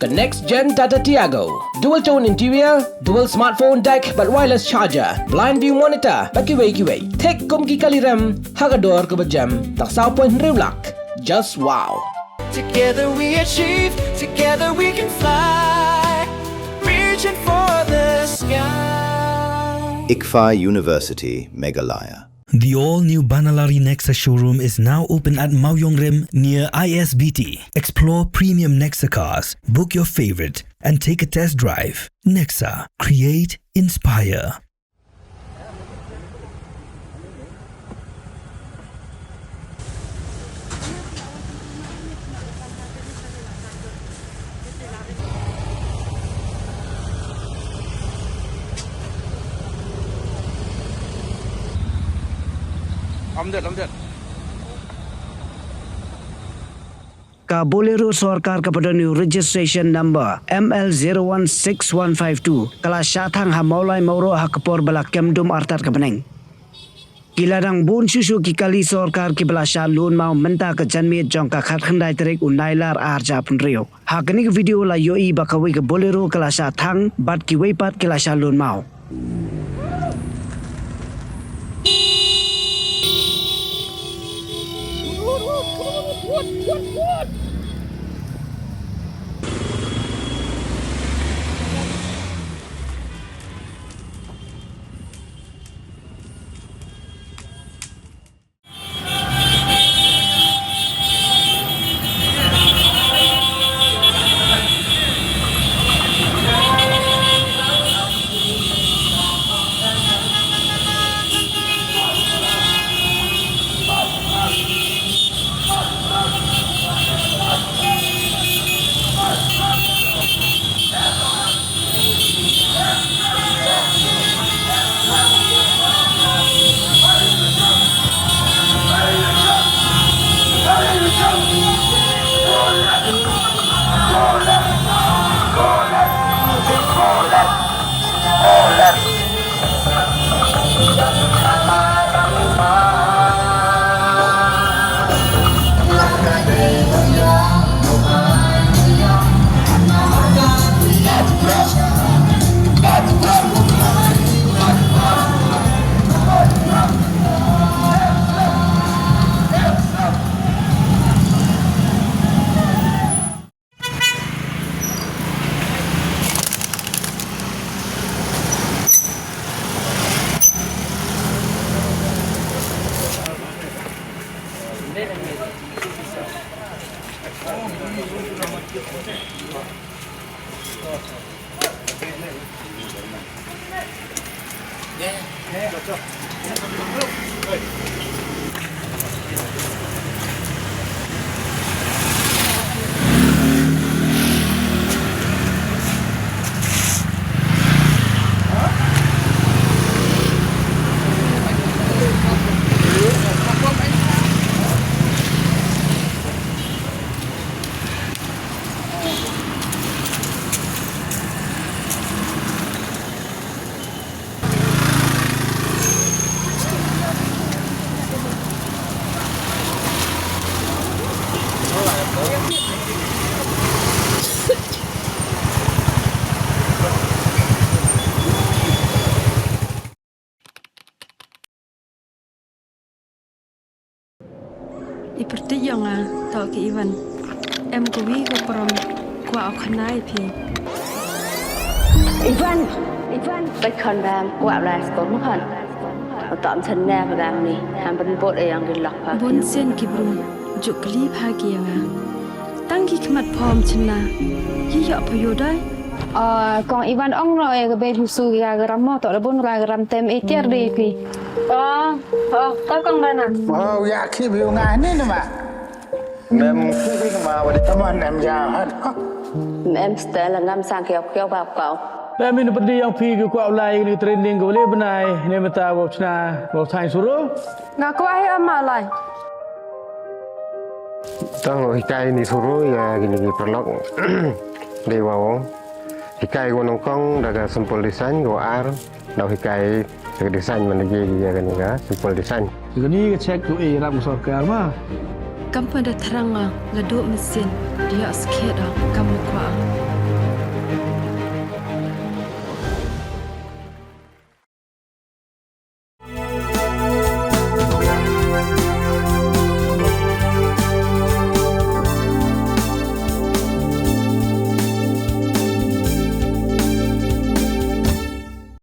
The next-gen Tata Tiago. Dual-tone interior, dual smartphone deck but wireless charger, blind view monitor, but Kiwei. Take kum ki kaliram, hagador ke bejam, tak sao point rewlak. Just wow. Together we achieve, together we can fly, reaching for the sky. Kiwei University, Meghalaya. The all-new Banalari Nexa showroom is now open at Mawyongrim near ISBT. Explore premium Nexa cars, book your favorite, and take a test drive. Nexa. Create, inspire. Bolero Sorkar kepada new registration number ML016152 kelas Shah Thang ha Mawlai Mauro ha kepor bala kemdum artat kepeneng. Kiladang bun susu kikali Sorkar ki bala Shah lun mau menta ke janmit jong ka khat khandai terik unailar arja pun rio. Ha kini video la yoi bakawi ke Bolero kelas Shah Thang bat Kiwei pat kelas Shah lun mau. What? Seperti yang tak ke Iwan, kuwi ke perom kuah kenai pi. Ivan,ไปคอนแบมกว่าลายสกอมคันตอมฉันแน่ประดามนี่ทำเป็นบทอย่างกินหลักพา บนเส้นกิบรุงจุกลีพาเกียงตั้งกี่ขมัดพร้อมชนะยี่หยอกพยได้còn Ivan ông rồi cái bên husu gà gram mò tọt là bốn gà gram tem etiar đi kì có con đây nè dạ khi biểu ngài nên mà em khi mà vào tâm anh em già hết em sẽ là ngâm sang kẹo vào cậu em mình bật đi ông phi cái quạo lại cái training của lê bên này nên mà ta vào chna vào thành số đó ngà có ai em mà lại tao cái này số đó ya gini perlok dewa hikai gua nongkong daga simpul desain gua ar dau hikai daga desain mana je dia kan ga simpul desain ini ke cek tu ram Sorkar mah kamu dah terang ngaduk mesin dia sikit dah kamu kuat